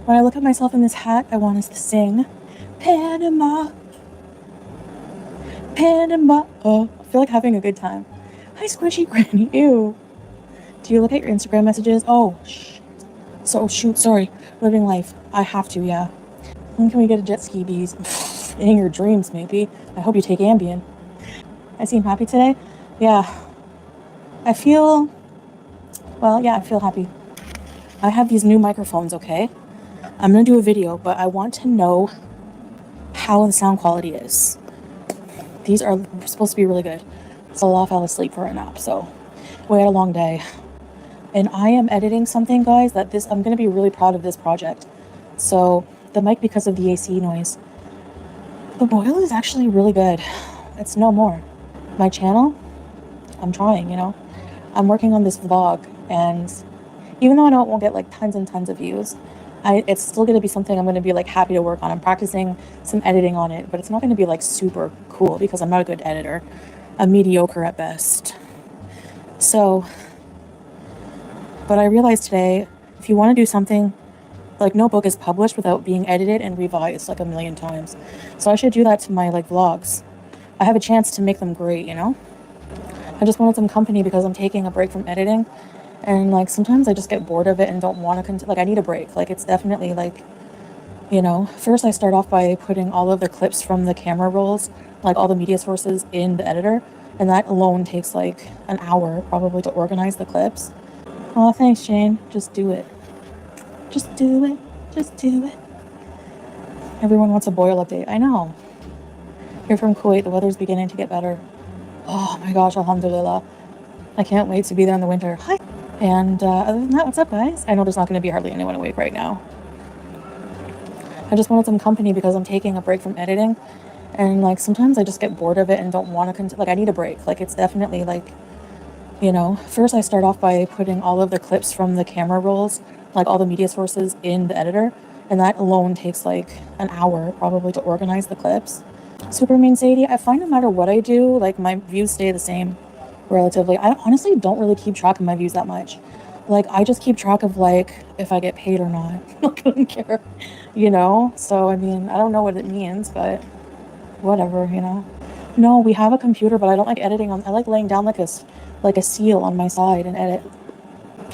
When I look at myself in this hat, I want us to sing Panama, Panama. Oh, I feel like having a good time. Hi, Squishy Granny. Ew. Do you look at your Instagram messages? Oh, so shoot, sorry. Living life. I have to, yeah. When can we get a jet ski, bees? In your dreams, maybe. I hope you take Ambien. I seem happy today? Yeah. I feel happy. I have these new microphones, okay? I'm gonna do a video, but I want to know how the sound quality is. These are supposed to be really good. So I fell asleep for a nap, so we had a long day. And I am editing something, guys, I'm gonna be really proud of this project. So the mic, because of the AC noise. The boil is actually really good. It's no more. My channel, I'm trying, I'm working on this vlog, and even though I know it won't get like tons and tons of views, it's still going to be something I'm going to be like happy to work on. I'm practicing some editing on it, but it's not going to be like super cool because I'm not a good editor. I'm mediocre at best. So, but I realized today, if you want to do something, like no book is published without being edited and revised like a million times. So I should do that to my like vlogs. I have a chance to make them great, I just wanted some company because I'm taking a break from editing. And like sometimes I just get bored of it and don't want to I need a break. Like it's definitely like, first I start off by putting all of the clips from the camera rolls, like all the media sources in the editor. And that alone takes like an hour probably to organize the clips. Oh, thanks, Jane. Just do it. Just do it. Just do it. Everyone wants a boil update. I know. Here from Kuwait, the weather's beginning to get better. Oh my gosh, alhamdulillah. I can't wait to be there in the winter. Hi. And other than that, what's up, guys? I know there's not going to be hardly anyone awake right now. I just wanted some company because I'm taking a break from editing. And like sometimes I just get bored of it and don't want to I need a break. Like it's definitely like, first I start off by putting all of the clips from the camera rolls, like all the media sources in the editor. And that alone takes like an hour probably to organize the clips. Super mean Sadie, I find no matter what I do, like my views stay the same. Relatively. I honestly don't really keep track of my views that much. Like I just keep track of like if I get paid or not. Like I don't care, So I mean, I don't know what it means, but whatever, No, we have a computer, but I don't like editing I like laying down like a seal on my side and edit.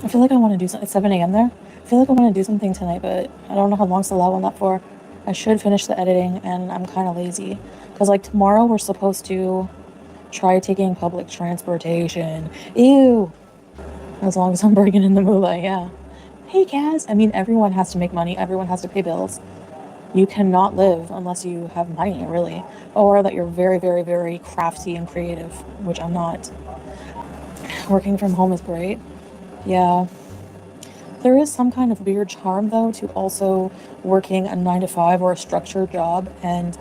I feel like I want to do something. It's 7 a.m. there. I feel like I want to do something tonight, but I don't know how long's the allowed on that for. I should finish the editing, and I'm kind of lazy because like tomorrow we're supposed to try taking public transportation. Ew. As long as I'm bringing in the moolah, yeah. Hey, Kaz. I mean, everyone has to make money. Everyone has to pay bills. You cannot live unless you have money, really. Or that you're very, very, very crafty and creative, which I'm not. Working from home is great. Yeah. There is some kind of weird charm, though, to also working a 9-to-5 or a structured job and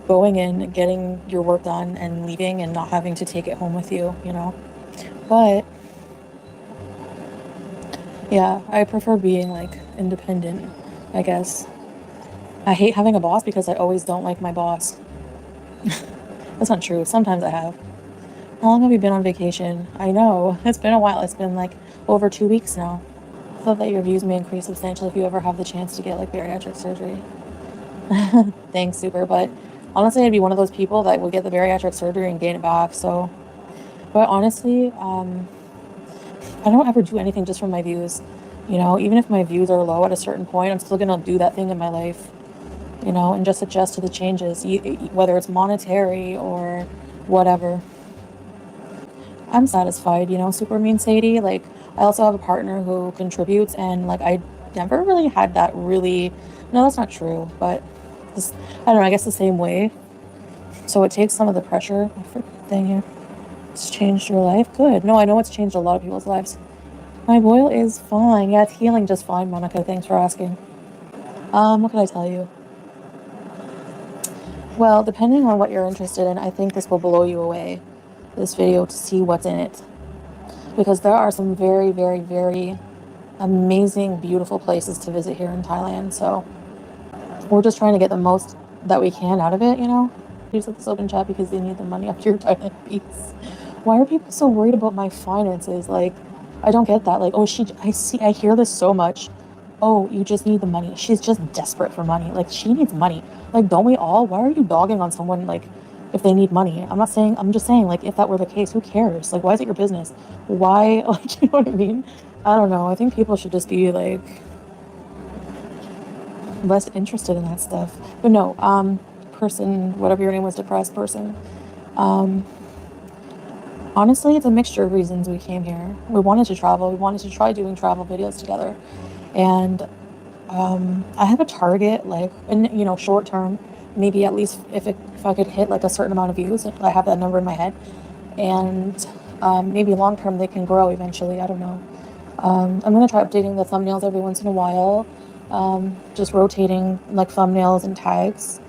going in, getting your work done and leaving and not having to take it home with you, But yeah, I prefer being like independent, I guess. I hate having a boss because I always don't like my boss. That's not true. Sometimes I have. How long have you been on vacation? I know. It's been a while. It's been like over 2 weeks now. I thought that your views may increase substantially if you ever have the chance to get like bariatric surgery. Thanks, super. But honestly, I'd be one of those people that would get the bariatric surgery and gain it back. So, but honestly, I don't ever do anything just for my views. Even if my views are low at a certain point, I'm still gonna do that thing in my life, and just adjust to the changes, whether it's monetary or whatever. I'm satisfied, super mean Sadie. Like, I also have a partner who contributes, and like, I never really had that really, no, that's not true, but I don't know, I guess the same way. So it takes some of the pressure. Thing here. It's changed your life? Good. No, I know it's changed a lot of people's lives. My boil is fine. Yeah, it's healing just fine, Monica. Thanks for asking. What can I tell you? Well, depending on what you're interested in, I think this will blow you away, this video, to see what's in it. Because there are some very, very, very amazing, beautiful places to visit here in Thailand. So we're just trying to get the most that we can out of it, Use this open chat because they need the money after your Thailand piece. Why are people so worried about my finances? Like, I don't get that. Like, oh, I hear this so much. oh, you just need the money. She's just desperate for money. Like, she needs money. Like, don't we all? Why are you dogging on someone, like, if they need money? I'm just saying, like, if that were the case, who cares? Like, why is it your business? Why, like, you know what I mean? I don't know. I think people should just be, like, less interested in that stuff. But no, person, whatever your name was, depressed person. Honestly, it's a mixture of reasons we came here. We wanted to travel. We wanted to try doing travel videos together. And I have a target, like, in, you know, short term, maybe at least if I could hit like a certain amount of views, I have that number in my head. And maybe long term they can grow eventually. I don't know. I'm going to try updating the thumbnails every once in a while. Just rotating like thumbnails and tags.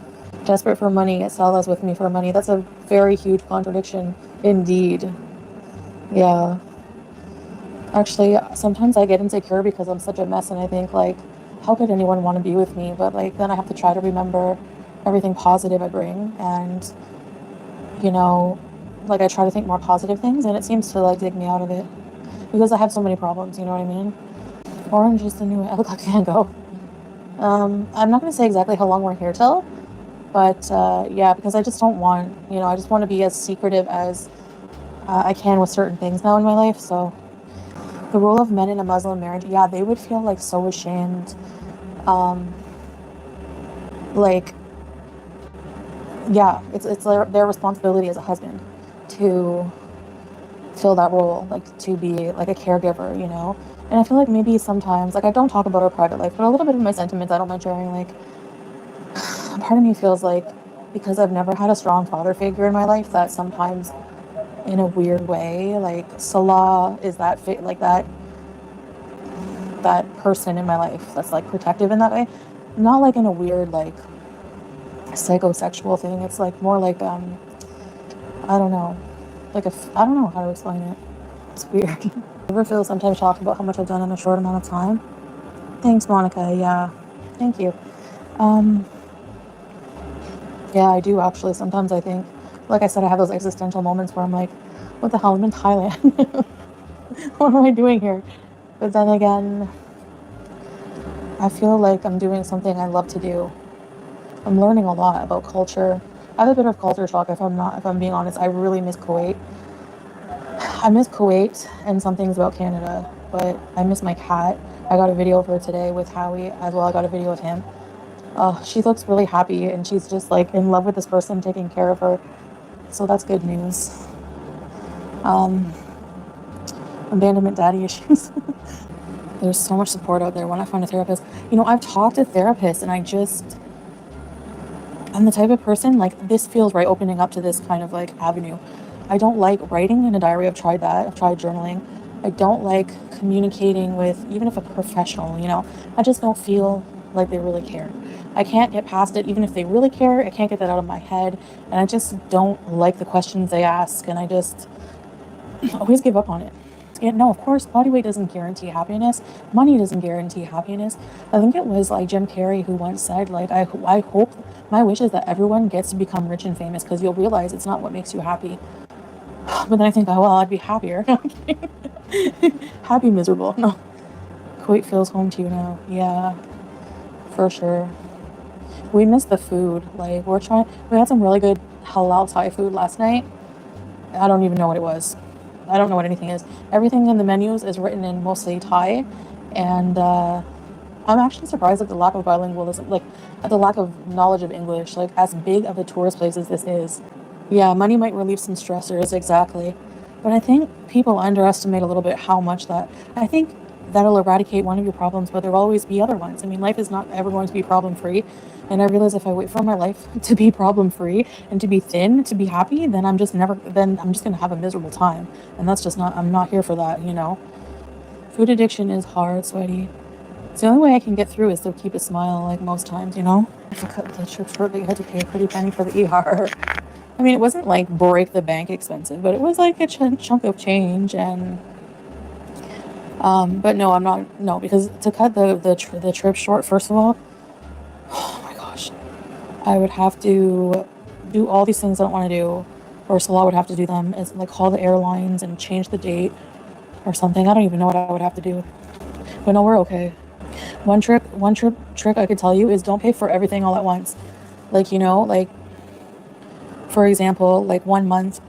Desperate for money, yet Salah's with me for money. That's a very huge contradiction indeed. Yeah. Actually, sometimes I get insecure because I'm such a mess and I think, like, how could anyone want to be with me? But, like, then I have to try to remember everything positive I bring. And, you know, like, I try to think more positive things and it seems to, like, dig me out of it. Because I have so many problems, you know what I mean? Orange is the new... I look like Van Gogh. I'm not going to say exactly how long we're here till. But, yeah, because I just don't want, you know, I just want to be as secretive as I can with certain things now in my life. So the role of men in a Muslim marriage, yeah, they would feel like so ashamed. Like, yeah, it's their responsibility as a husband to fill that role, like to be like a caregiver, you know? And I feel like maybe sometimes, like I don't talk about our private life, but a little bit of my sentiments I don't mind sharing. Like, part of me feels like because I've never had a strong father figure in my life, that sometimes in a weird way, like Salah is that like that person in my life that's like protective in that way, not like in a weird like psychosexual thing. It's like more like I don't know, like I don't know how to explain it. It's weird. I ever feel sometimes shocked about how much I've done in a short amount of time. Thanks, Monica. Yeah, thank you. Yeah, I do actually. Sometimes I think, like I said, I have those existential moments where I'm like, what the hell? I'm in Thailand. What am I doing here? But then again, I feel like I'm doing something I love to do. I'm learning a lot about culture. I have a bit of culture shock if I'm being honest. I really miss Kuwait. I miss Kuwait and some things about Canada, but I miss my cat. I got a video of her today with Howie as well. I got a video of him. She looks really happy and she's just like in love with this person taking care of her. So that's good news. Abandonment daddy issues. There's so much support out there when I find a therapist. You know, I've talked to therapists and I'm the type of person, like, this feels right, opening up to this kind of like avenue. I don't like writing in a diary. I've tried that. I've tried journaling. I don't like communicating with even if a professional, you know, I just don't feel like they really care. I can't get past it. Even if they really care, I can't get that out of my head. And I just don't like the questions they ask. And I just always give up on it. And no, of course, body weight doesn't guarantee happiness. Money doesn't guarantee happiness. I think it was like Jim Carrey who once said, like, I hope, my wish is that everyone gets to become rich and famous because you'll realize it's not what makes you happy. But then I think, oh, well, I'd be happier. Happy, miserable. No. Kuwait feels home to you now. Yeah, for sure. We miss the food. Like, we had some really good halal Thai food last night. I don't even know what it was. I don't know what anything is. Everything in the menus is written in mostly Thai. And I'm actually surprised at the lack of bilingualism, like at the lack of knowledge of English, like as big of a tourist place as this is. Yeah, money might relieve some stressors, exactly. But I think people underestimate a little bit how much I think that'll eradicate one of your problems, but there'll always be other ones. I mean, life is not ever going to be problem-free. And I realize if I wait for my life to be problem-free and to be thin, to be happy, then I'm just going to have a miserable time. And that's just I'm not here for that, you know? Food addiction is hard, sweaty. It's the only way I can get through is to keep a smile, like most times, you know? If I cut the trip short, you had to pay a pretty penny for the ER. I mean, it wasn't like break the bank expensive, but it was like a chunk of change. And but no, I'm not. No, because to cut the trip short, first of all, oh my gosh, I would have to do all these things I don't want to do, or Salah would have to do them. It's like call the airlines and change the date or something. I don't even know what I would have to do. But no, we're okay. One trick I could tell you is don't pay for everything all at once. Like, you know, like for example, like 1 month,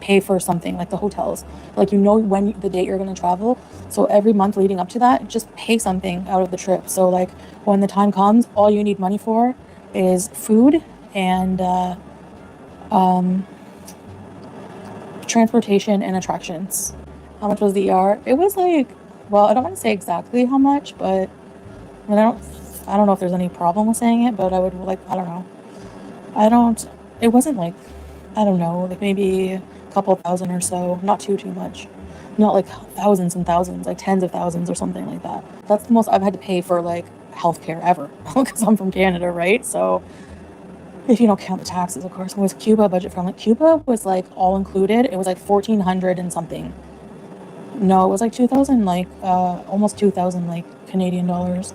pay for something like the hotels. Like, you know, when the date you're going to travel. So every month leading up to that, just pay something out of the trip. So like when the time comes, all you need money for is food and transportation and attractions. How much was the ER? It was like, well, I don't want to say exactly how much, but I don't know if there's any problem with saying it, but I would like, I don't know. It wasn't like, I don't know, like maybe a couple thousand or so, not too much. Not like thousands and thousands, like tens of thousands or something like that. That's the most I've had to pay for like healthcare ever because I'm from Canada, right? So if you don't count the taxes, of course. With Cuba, budget friendly. Cuba was like all included. It was like 1,400 and something. No, it was like 2,000, like almost 2,000 like Canadian dollars.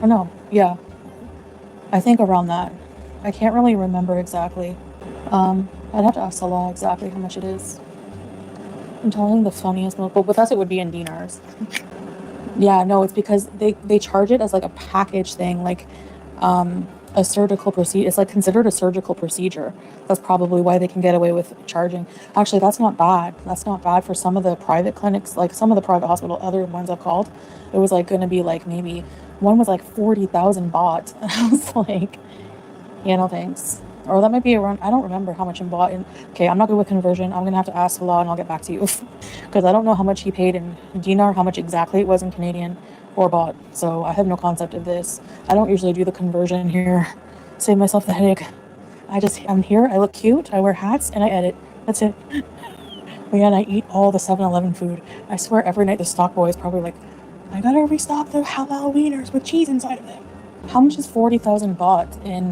Or no, yeah, I think around that. I can't really remember exactly. I'd have to ask Salah exactly how much it is. I'm telling the funniest most, but with us it would be in dinars. Yeah, no, it's because they charge it as like a package thing, like a surgical procedure. It's like considered a surgical procedure. That's probably why they can get away with charging. Actually, that's not bad. That's not bad for some of the private clinics, like some of the private hospital, other ones I've called. It was like going to be like maybe one was like 40,000 baht. And I was like, yeah, no thanks. Or that might be around, I don't remember how much in baht. Okay, I'm not good with conversion. I'm going to have to ask Salah and I'll get back to you. Because I don't know how much he paid in dinar, how much exactly it was in Canadian or baht. So I have no concept of this. I don't usually do the conversion here. Save myself the headache. I'm here, I look cute, I wear hats, and I edit. That's it. But yeah, and I eat all the 7-Eleven food. I swear every night the stock boy is probably like, I gotta restock the halal wieners with cheese inside of them. How much is 40,000 baht in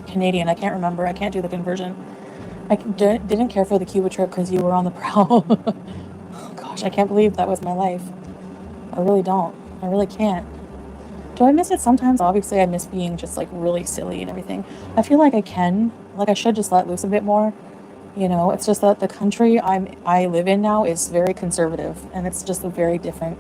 Canadian? I can't remember. I can't do the conversion. I didn't care for the Cuba trip because you were on the prowl. Oh, gosh, I can't believe that was my life. I really don't. I really can't. Do I miss it sometimes? Obviously, I miss being just like really silly and everything. I feel like I can. Like I should just let loose a bit more. You know, it's just that the country I live in now is very conservative, and it's just a very different.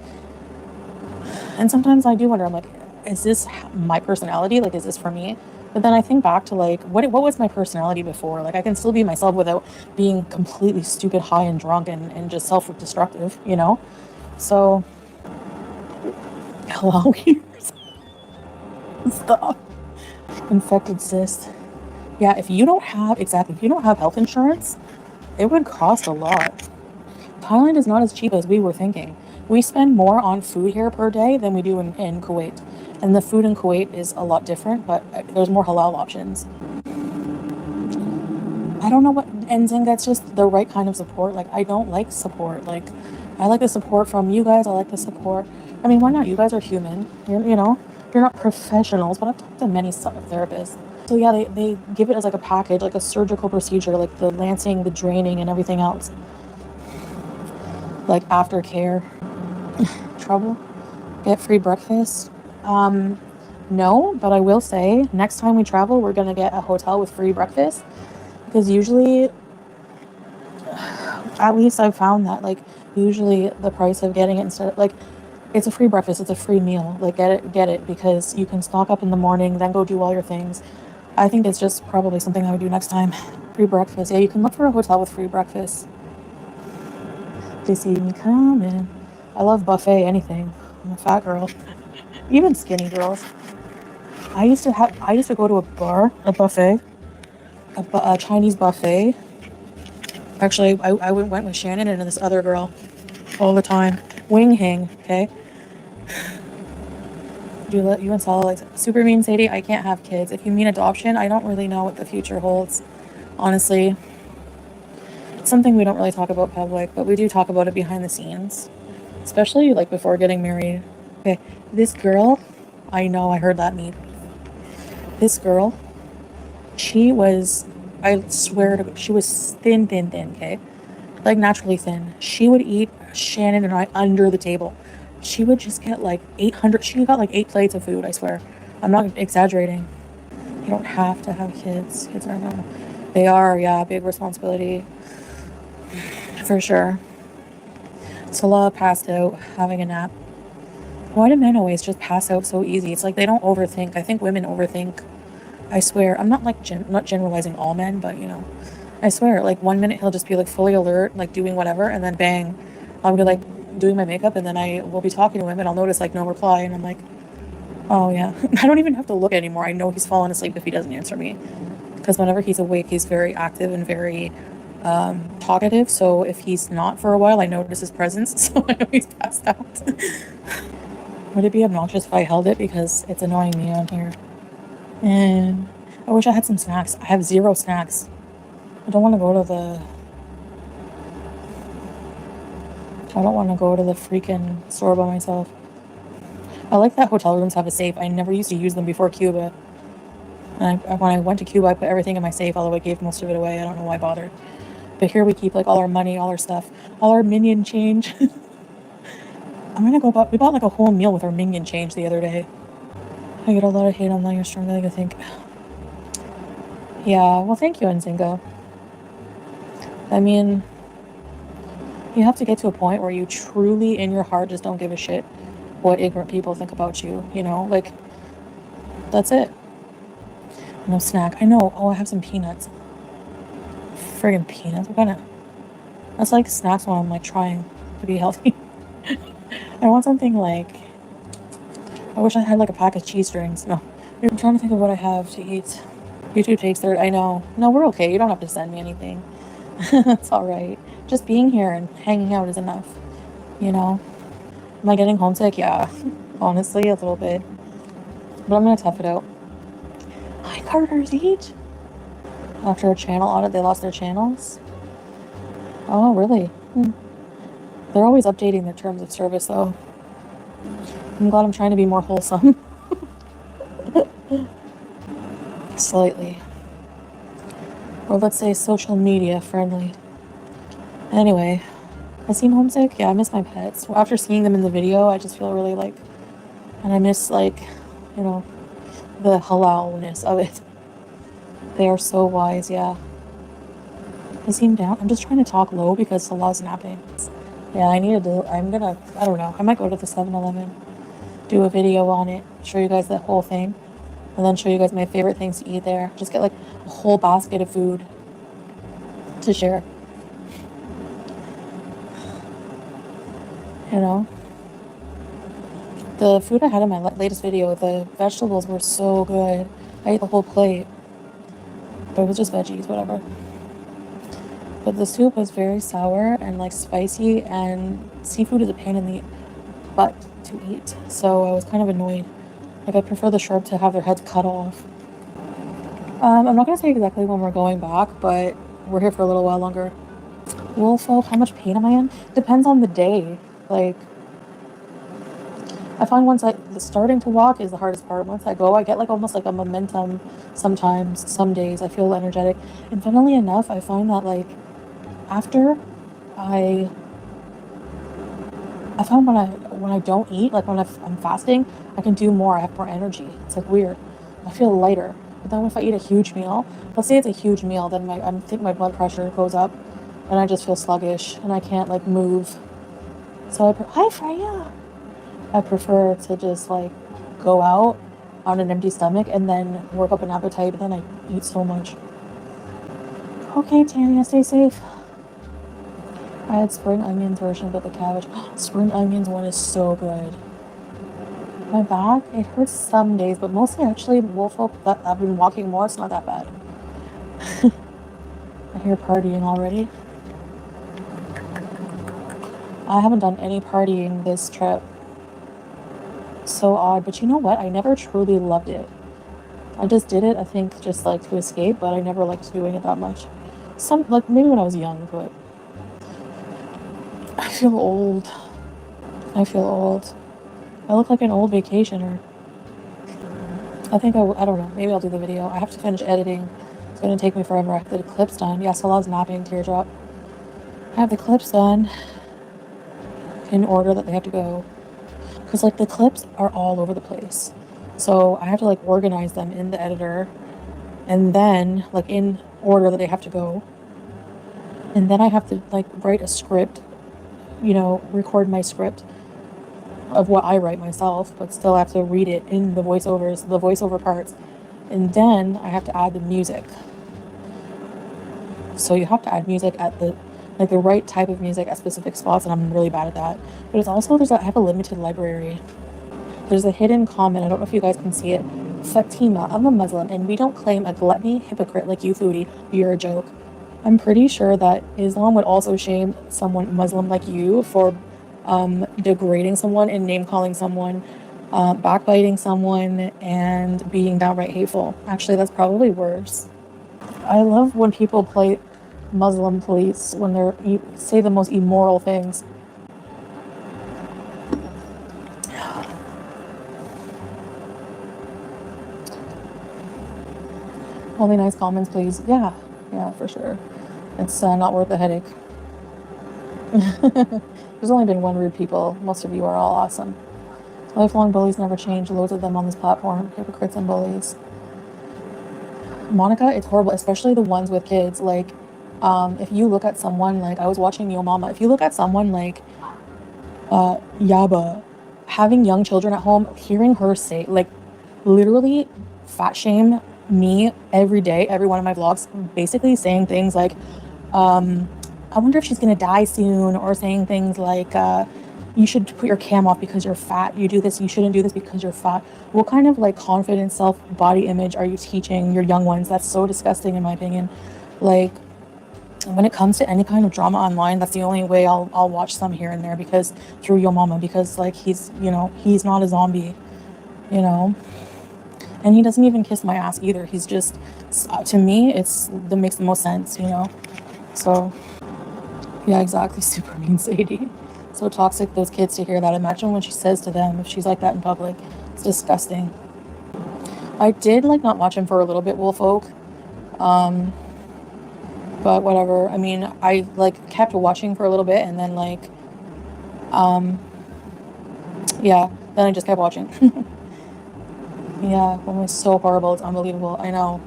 And sometimes I do wonder. I'm like, is this my personality? Like, is this for me? But then I think back to like, what was my personality before? Like, I can still be myself without being completely stupid, high and drunk and just self-destructive, you know? So, hello, stop. Infected cyst. Yeah, if you don't have health insurance, it would cost a lot. Thailand is not as cheap as we were thinking. We spend more on food here per day than we do in Kuwait. And the food in Kuwait is a lot different, but there's more halal options. I don't know what, and then that's just the right kind of support. Like, I don't like support. Like, I like the support from you guys. I like the support. I mean, why not? You guys are human. You know, you're not professionals, but I've talked to many therapists. So yeah, they give it as like a package, like a surgical procedure, like the lancing, the draining, and everything else. Like aftercare. Trouble. Get free breakfast. No, but I will say next time we travel, we're gonna get a hotel with free breakfast, because usually, at least I've found that like usually the price of getting it instead of like, it's a free breakfast, it's a free meal. Like get it because you can stock up in the morning, then go do all your things. I think it's just probably something I would do next time. Free breakfast. Yeah, you can look for a hotel with free breakfast. They see me coming. I love buffet anything. I'm a fat girl. Even skinny girls. I used to go to a buffet, a Chinese buffet. Actually, I went with Shannon and this other girl all the time. Wing Hang, okay? You and Salah like super mean, Sadie. I can't have kids. If you mean adoption, I don't really know what the future holds. Honestly, it's something we don't really talk about public, but we do talk about it behind the scenes, especially like before getting married. Okay, this girl, I know I heard that meme. This girl, I swear she was thin, okay? Like naturally thin. She would eat Shannon and I under the table. She would just get like 800, she got like 8 plates of food, I swear. I'm not exaggerating. You don't have to have kids. Kids are normal. They are, yeah, big responsibility. For sure. Salah passed out having a nap. Why do men always just pass out so easy? It's like they don't overthink. I think women overthink. I swear. I'm not like not generalizing all men, but you know, I swear. Like 1 minute he'll just be like fully alert, like doing whatever, and then bang, I'll be like doing my makeup, and then I will be talking to him, and I'll notice like no reply, and I'm like, oh yeah. I don't even have to look anymore. I know he's fallen asleep if he doesn't answer me, because whenever he's awake, he's very active and very talkative. So if he's not for a while, I notice his presence, so I know he's passed out. Would it be obnoxious if I held it because it's annoying me on here? And I wish I had some snacks. I have 0 snacks. I don't want to go to the freaking store by myself. I like that hotel rooms have a safe. I never used to use them before Cuba. And when I went to Cuba, I put everything in my safe, although I gave most of it away. I don't know why I bothered. But here we keep like all our money, all our stuff, all our minion change. I'm gonna go we bought like a whole meal with our minion change the other day. I get a lot of hate online. You're stronger than I think. Yeah, well, thank you, Nzinga. I mean, you have to get to a point where you truly, in your heart, just don't give a shit what ignorant people think about you. You know, like, that's it. No snack. I know. Oh, I have some peanuts. Friggin' peanuts. What kind of... That's like snacks when I'm like trying to be healthy. I want something like... I wish I had like a pack of cheese strings. No. I'm trying to think of what I have to eat. YouTube takes third. I know. No, we're okay. You don't have to send me anything. It's alright. Just being here and hanging out is enough. You know? Am I getting homesick? Yeah. Honestly, a little bit. But I'm gonna tough it out. Hi, Carter's Eat. After a channel audit, they lost their channels. Oh, really? They're always updating their terms of service, though. I'm glad I'm trying to be more wholesome. Slightly. Or let's say social media friendly. Anyway, I seem homesick? Yeah, I miss my pets. Well, after seeing them in the video, I just feel really like... And I miss, like, you know, the halalness of it. They are so wise, yeah. They seem down. I'm just trying to talk low because Salah's napping. Yeah, I don't know. I might go to the 7-Eleven, do a video on it, show you guys the whole thing, and then show you guys my favorite things to eat there. Just get like a whole basket of food to share. You know? The food I had in my latest video, the vegetables were so good. I ate the whole plate. But it was just veggies, whatever. But the soup was very sour and like spicy, and seafood is a pain in the butt to eat. So I was kind of annoyed. Like, I prefer the shark to have their heads cut off. I'm not going to say exactly when we're going back, but we're here for a little while longer. Wolfolk, how much pain am I in? Depends on the day. Like, I find starting to walk is the hardest part. Once I go, I get like almost like a momentum sometimes. Some days I feel energetic. And funnily enough, I find that like after I found when I don't eat, like when I'm fasting, I can do more. I have more energy. It's like weird. I feel lighter. But then if I eat a huge meal, let's say it's a huge meal, then I think my blood pressure goes up and I just feel sluggish and I can't like move. So hi Freya. I prefer to just like go out on an empty stomach and then work up an appetite, but then I eat so much. Okay, Tanya, stay safe. I had spring onions version but the cabbage. Spring onions one is so good. My back, it hurts some days, but mostly actually Wolfolk, that I've been walking more, it's not that bad. I hear partying already. I haven't done any partying this trip. So odd, but you know what? I never truly loved it. I just did it, I think, just like to escape, but I never liked doing it that much. Like maybe when I was young, but I feel old. I look like an old vacationer. I think I don't know. Maybe I'll do the video. I have to finish editing. It's gonna take me forever. I have the clips done. Yeah, Salah's napping, teardrop. I have the clips done in order that they have to go. Because like the clips are all over the place. So I have to like organize them in the editor and then like in order that they have to go. And then I have to like write a script, you know, record my script of what I write myself, but still have to read it in the voiceovers, the voiceover parts. And then I have to add the music. So you have to add music at the right type of music at specific spots, and I'm really bad at that. But it's also, I have a limited library. There's a hidden comment, I don't know if you guys can see it. Fatima, I'm a Muslim, and we don't claim a gluttony hypocrite like you, Foodie. You're a joke. I'm pretty sure that Islam would also shame someone Muslim like you for degrading someone and name-calling someone, backbiting someone, and being downright hateful. Actually, that's probably worse. I love when people play Muslim police when they say the most immoral things. Only nice comments, please. Yeah, for sure. It's not worth the headache. There's only been one rude people. Most of you are all awesome. Lifelong bullies never change. Loads of them on this platform. Hypocrites and bullies. Monica, it's horrible, especially the ones with kids. Like, if you look at someone like, I was watching Yo Mama, if you look at someone like Yaba, having young children at home, hearing her say, like, literally fat shame me every day, every one of my vlogs, basically saying things like, I wonder if she's gonna die soon, or saying things like, you should put your cam off because you're fat, you do this, you shouldn't do this because you're fat. What kind of like confident self body image are you teaching your young ones? That's so disgusting in my opinion. Like, when it comes to any kind of drama online, that's the only way I'll watch some here and there, because through Yo Mama, because like he's not a zombie, and he doesn't even kiss my ass either. He's just, to me, that makes the most sense, So yeah, exactly. Super mean Sadie. So toxic, those kids to hear that. Imagine when she says to them, if she's like that in public. It's disgusting. I did not watch him for a little bit, Wolfolk. But whatever. I mean, I kept watching for a little bit, and then then I just kept watching. Yeah, it was so horrible. It's unbelievable. I know.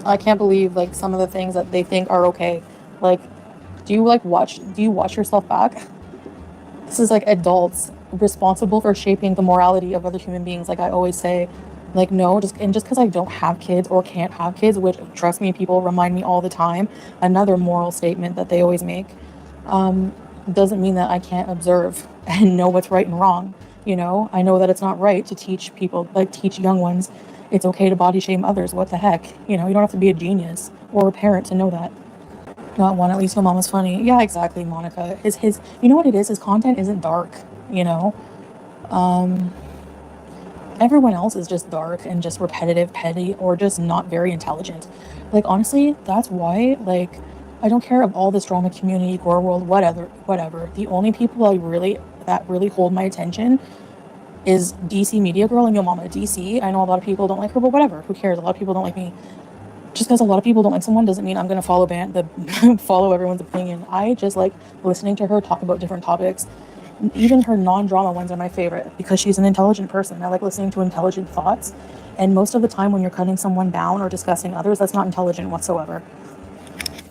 I can't believe some of the things that they think are okay. Do you watch yourself back? This is adults responsible for shaping the morality of other human beings. I always say, no, just because I don't have kids or can't have kids, which, trust me, people remind me all the time, another moral statement that they always make, doesn't mean that I can't observe and know what's right and wrong. I know that it's not right to teach people, teach young ones, it's okay to body shame others. What the heck? You don't have to be a genius or a parent to know that. Not one, at least Your Mama's funny. Yeah, exactly, Monica. His you know what it is? His content isn't dark, Everyone else is just dark and just repetitive, petty, or just not very intelligent. Honestly, that's why, I don't care of all this drama community, gore world, whatever. The only people that really hold my attention is DC Media Girl and Yo Mama. DC, I know a lot of people don't like her, but whatever. Who cares? A lot of people don't like me. Just because a lot of people don't like someone doesn't mean I'm going to follow everyone's opinion. I just like listening to her talk about different topics. Even her non-drama ones are my favorite because she's an intelligent person. I like listening to intelligent thoughts. And most of the time when you're cutting someone down or discussing others, that's not intelligent whatsoever.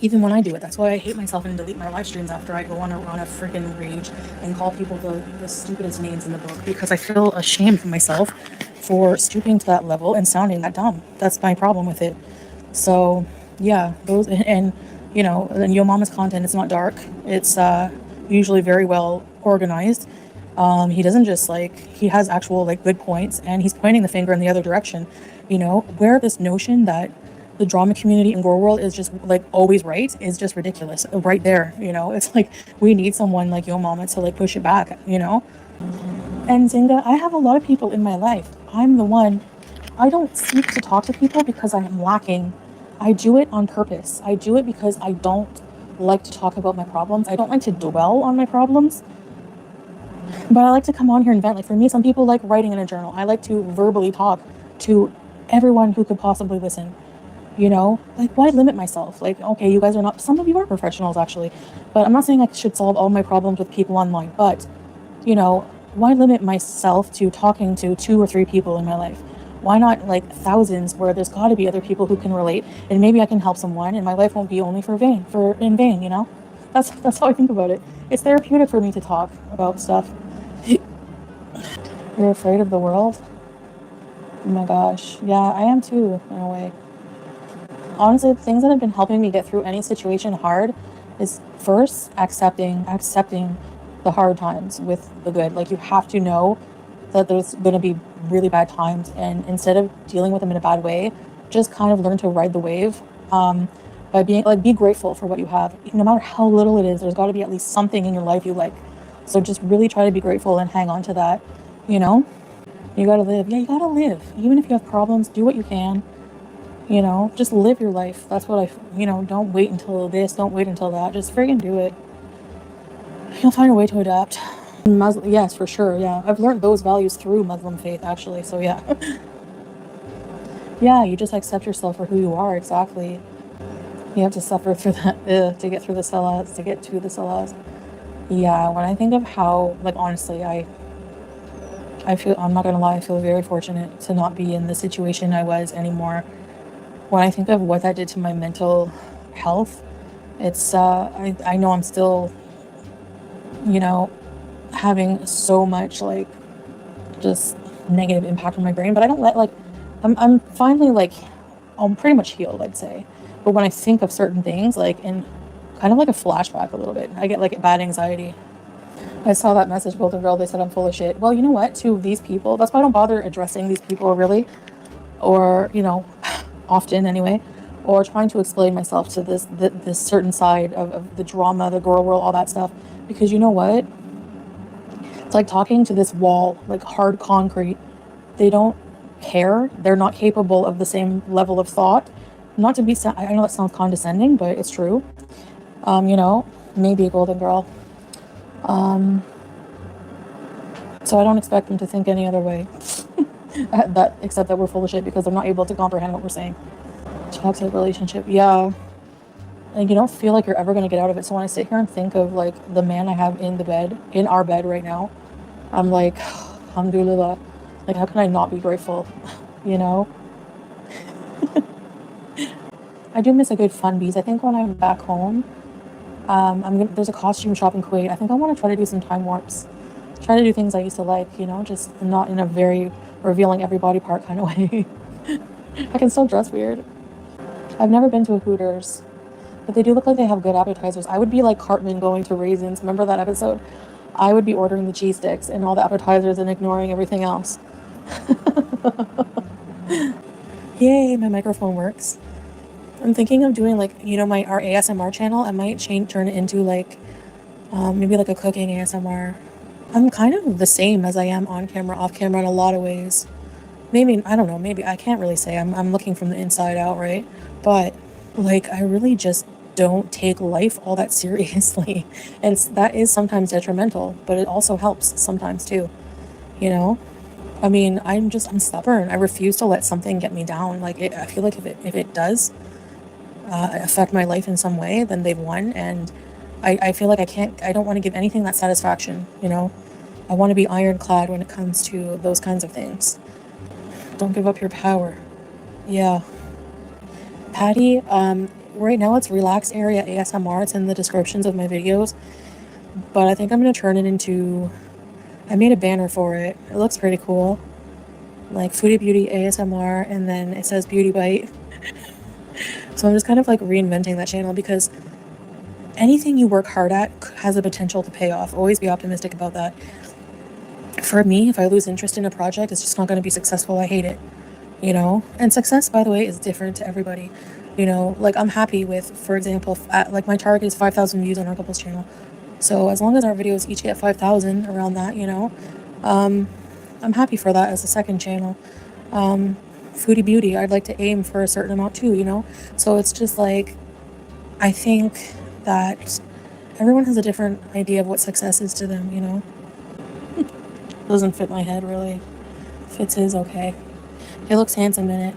Even when I do it. That's why I hate myself and delete my live streams after I go on a freaking rage and call people the stupidest names in the book, because I feel ashamed of myself for stooping to that level and sounding that dumb. That's my problem with it. So yeah, and Yo Mama's content is not dark. It's usually very well organized. He doesn't just he has actual good points, and he's pointing the finger in the other direction. Where this notion that the drama community in gore world is just always right is just ridiculous. Right there, it's we need someone like Yo Mama to push it back. And Zinga, I have a lot of people in my life. I'm the one. I don't seek to talk to people because I am lacking. I do it on purpose. I do it because I don't like to talk about my problems. I don't like to dwell on my problems. But I like to come on here and vent. For me, some people like writing in a journal. I like to verbally talk to everyone who could possibly listen. Why limit myself? Okay, you guys are not, some of you are professionals actually, but I'm not saying I should solve all my problems with people online, but, why limit myself to talking to 2 or 3 people in my life? Why not thousands, where there's got to be other people who can relate, and maybe I can help someone, and my life won't be only in vain. That's how I think about it. It's therapeutic for me to talk about stuff. You're afraid of the world? Oh my gosh. Yeah, I am too, in a way. Honestly, the things that have been helping me get through any situation hard is first accepting the hard times with the good. Like, you have to know that there's going to be really bad times, and instead of dealing with them in a bad way, just kind of learn to ride the wave, by being like, be grateful for what you have. No matter how little it is, there's got to be at least something in your life you like. So just really try to be grateful and hang on to that. You know, you gotta live. Yeah, you gotta live. Even if you have problems, do what you can. You know, just live your life. That's what don't wait until this, don't wait until that. Just friggin' do it. You'll find a way to adapt. Muslim, yes, for sure. Yeah, I've learned those values through Muslim faith, actually. So yeah, yeah, you just accept yourself for who you are. Exactly. You have to suffer through that to get through the salahs, to get to the salahs. Yeah, when I think of how, like, honestly, I feel, I'm not gonna lie, I feel very fortunate to not be in the situation I was anymore. When I think of what that did to my mental health, it's I know I'm still, you know, having so much, like, just negative impact on my brain, but I don't let, like, I'm finally, like, I'm pretty much healed, I'd say. But when I think of certain things, like, in kind of like a flashback a little bit, I get like bad anxiety. I saw that message, Golden Girl, they said I'm full of shit. Well, you know what, to these people, that's why I don't bother addressing these people, really, or, often anyway, or trying to explain myself to this certain side of the drama, the girl world, all that stuff, because you know what, it's like talking to this wall, like hard concrete. They don't care. They're not capable of the same level of thought. Not to be, I know that sounds condescending, but it's true. Maybe a Golden Girl. So I don't expect them to think any other way. Except that we're full of shit because they're not able to comprehend what we're saying. Toxic relationship, yeah. And you don't feel like you're ever going to get out of it. So when I sit here and think of, like, the man I have in our bed right now, I'm like, alhamdulillah. Like, how can I not be grateful? I do miss a good fun bees. I think when I'm back home, there's a costume shop in Kuwait. I think I want to try to do some time warps. Try to do things I used to like, just not in a very revealing every body part kind of way. I can still dress weird. I've never been to a Hooters, but they do look like they have good appetizers. I would be like Cartman going to Raisins. Remember that episode? I would be ordering the cheese sticks and all the appetizers and ignoring everything else. Yay, my microphone works. I'm thinking of doing, like, our ASMR channel. I might turn it into, like, maybe like a cooking ASMR. I'm kind of the same as I am on camera, off camera in a lot of ways. Maybe, I don't know, maybe, I can't really say. I'm looking from the inside out, right? But, like, I really just don't take life all that seriously. And that is sometimes detrimental, but it also helps sometimes too, I mean, I'm stubborn. I refuse to let something get me down. Like, I feel like if it does affect my life in some way, then they've won. And I feel like I don't want to give anything that satisfaction, I want to be ironclad when it comes to those kinds of things. Don't give up your power. Yeah. Patty, right now it's Relax Area ASMR. It's in the descriptions of my videos. But I think I'm going to turn it into, I made a banner for it. It looks pretty cool. Like Foodie Beauty ASMR, and then it says Beauty Bite. So I'm just kind of like reinventing that channel, because anything you work hard at has the potential to pay off. Always be optimistic about that. For me, if I lose interest in a project, it's just not going to be successful. I hate it, And success, by the way, is different to everybody. Like, I'm happy with, for example, like, my target is 5,000 views on our couple's channel. So as long as our videos each get 5,000, around that, I'm happy for that as a second channel. Foodie Beauty, I'd like to aim for a certain amount too, So it's just like, I think that everyone has a different idea of what success is to them, Doesn't fit my head, really. Fits his okay. He looks handsome in it.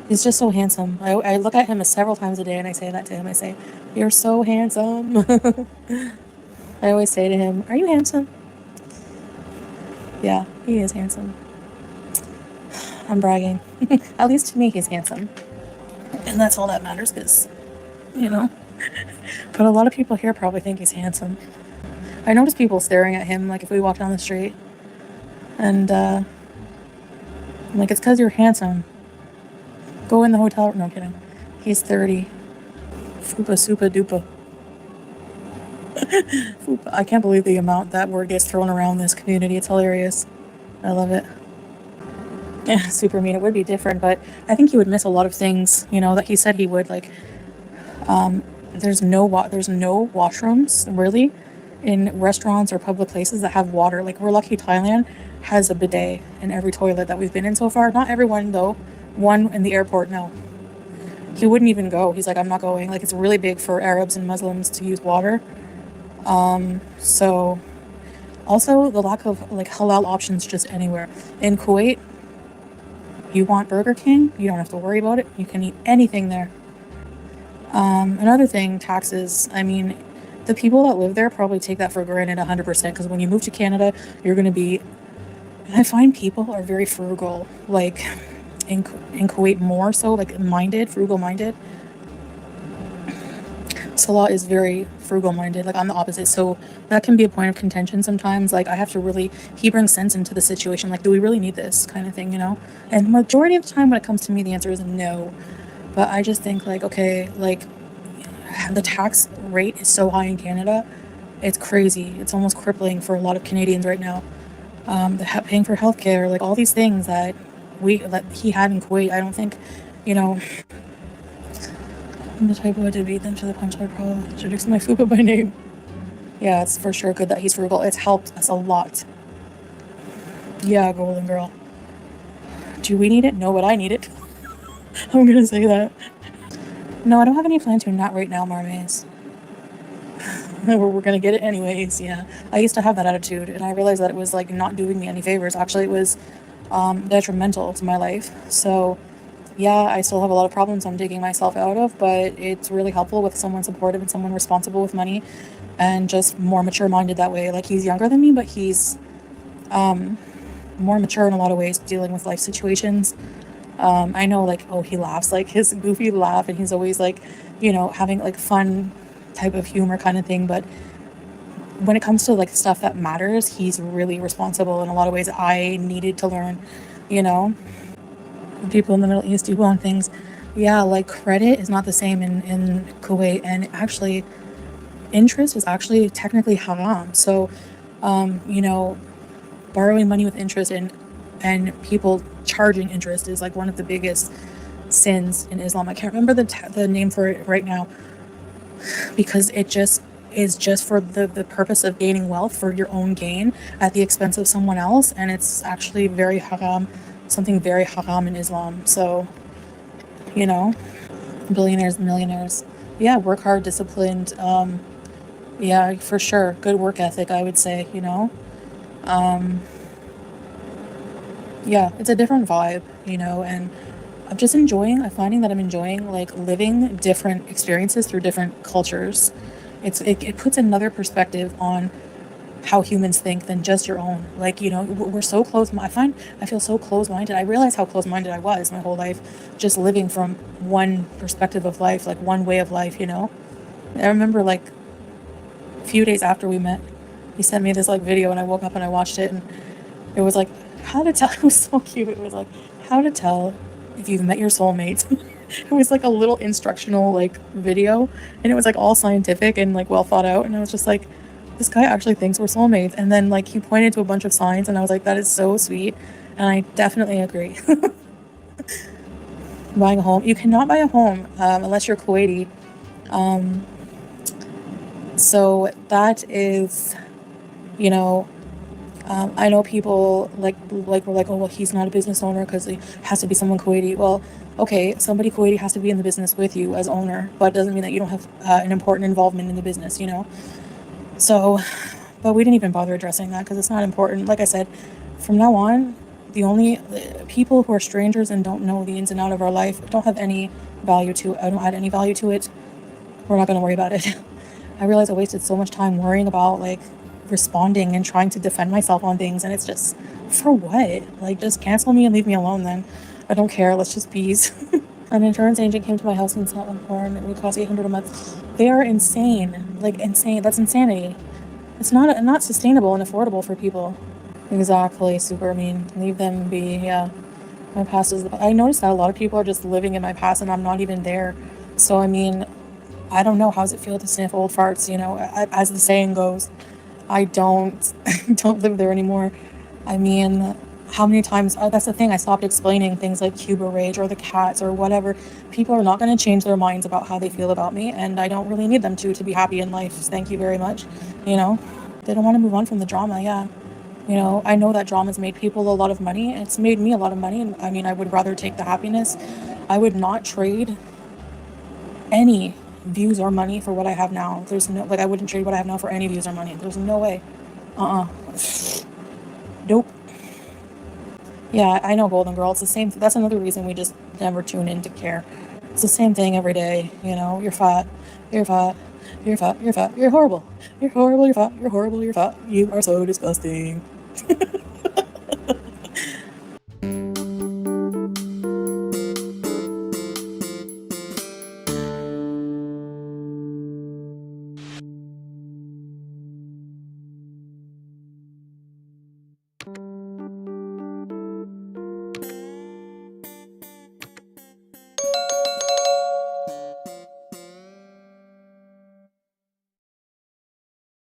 He's just so handsome. I look at him several times a day and I say that to him. I say, "You're so handsome." I always say to him, "Are you handsome?" Yeah, he is handsome. I'm bragging. At least to me, he's handsome. And that's all that matters, because, But a lot of people here probably think he's handsome. I notice people staring at him, like, if we walk down the street. And I'm like, it's because you're handsome. Go in the hotel. No, I'm kidding. He's 30. Fupa supa dupa. Fupa. I can't believe the amount that word gets thrown around this community. It's hilarious. I love it. Yeah, super mean. It would be different, but I think he would miss a lot of things, you know, that he said he would. Like, there's no washrooms really in restaurants or public places that have water. Like, we're lucky Thailand has a bidet in every toilet that we've been in so far. Not everyone though. One in the airport, no. He wouldn't even go. He's like, I'm not going. Like, it's really big for Arabs and Muslims to use water. So also the lack of like halal options just anywhere. In Kuwait, you want Burger King, you don't have to worry about it. You can eat anything there. Another thing, taxes. I mean, the people that live there probably take that for granted 100%, because when you move to Canada, you're going to be... I find people are very frugal, like in Kuwait more so, like frugal minded. Salah is very frugal minded, like I'm the opposite. So that can be a point of contention sometimes. Like, I have to really, he brings sense into the situation. Like, do we really need this kind of thing, you know? And majority of the time when it comes to me, the answer is no. But I just think like, okay, like the tax rate is so high in Canada. It's crazy. It's almost crippling for a lot of Canadians right now. Paying for healthcare, like all these things that he had in Kuwait. I don't think, you know, I'm the type who had to beat them to the punch. I probably introduced my fupa by name. Yeah, it's for sure good that he's frugal. It's helped us a lot. Yeah, golden girl. Do we need it? No, but I need it. I'm gonna say that. No, I don't have any plan to, not right now, Marmaze. We're gonna get it anyways. Yeah, I used to have that attitude, and I realized that it was like not doing me any favors. Actually, it was detrimental to my life. So yeah, I still have a lot of problems I'm digging myself out of, but it's really helpful with someone supportive and someone responsible with money and just more mature minded that way. Like, he's younger than me, but he's more mature in a lot of ways, dealing with life situations. I know, like, oh, he laughs, like his goofy laugh, and he's always like, you know, having like fun type of humor kind of thing. But when it comes to like stuff that matters, he's really responsible in a lot of ways. I needed to learn, you know. People in the Middle East do want things. Yeah, like credit is not the same in Kuwait, and actually interest is actually technically haram. So, you know, borrowing money with interest and people charging interest is like one of the biggest sins in Islam. I can't remember the name for it right now, because it just is just for the purpose of gaining wealth for your own gain at the expense of someone else, and it's actually very haram, something very haram in Islam. So, you know, billionaires, millionaires, yeah, work hard, disciplined, yeah, for sure, good work ethic, I would say, you know. Yeah, it's a different vibe, you know, and I'm finding that I'm enjoying like living different experiences through different cultures. It puts another perspective on how humans think than just your own. Like, you know, we're so close. I feel so close-minded. I realize how close-minded I was my whole life, just living from one perspective of life, like one way of life, you know. I remember like a few days after we met, he sent me this like video, and I woke up and I watched it, and it was like, how to tell. It was so cute. It was like, how to tell if you've met your soulmate. It was like a little instructional like video, and it was like all scientific and like well thought out, and I was just like, this guy actually thinks we're soulmates. And then like he pointed to a bunch of signs, and I was like, that is so sweet, and I definitely agree. Buying a home, you cannot buy a home unless you're Kuwaiti. So that is, you know, I know people we're like, oh, well, he's not a business owner because it has to be someone Kuwaiti. Well, okay, somebody Kuwaiti has to be in the business with you as owner, but it doesn't mean that you don't have an important involvement in the business, you know. So, but we didn't even bother addressing that because it's not important. Like I said, from now on, the only people who are strangers and don't know the ins and outs of our life, don't have any value to it. I don't add any value to it. We're not going to worry about it. I realized I wasted so much time worrying about like responding and trying to defend myself on things, and it's just, for what? Like, just cancel me and leave me alone then. I don't care. Let's just peace. An insurance agent came to my house and installed a horn. It would cost $800 a month. They are insane. Like, insane. That's insanity. It's not sustainable and affordable for people. Exactly, super mean. Leave them be, yeah. My past is, I noticed that a lot of people are just living in my past and I'm not even there. So, I mean, I don't know. How does it feel to sniff old farts? You know, as the saying goes, I don't, don't live there anymore. I mean, how many times, that's the thing, I stopped explaining things like Cuba Rage or the cats or whatever. People are not going to change their minds about how they feel about me, and I don't really need them to be happy in life. Thank you very much. You know, they don't want to move on from the drama, yeah. You know, I know that drama's made people a lot of money. It's made me a lot of money. And I mean, I would rather take the happiness. I would not trade any views or money for what I have now. There's no, like, I wouldn't trade what I have now for any views or money. There's no way. Nope. Yeah, I know, Golden Girl. It's the same. That's another reason we just never tune in to care. It's the same thing every day. You know, you're fat. You're fat. You're fat. You're fat. You're horrible. You're horrible. You're fat. You're horrible. You're fat. You are so disgusting.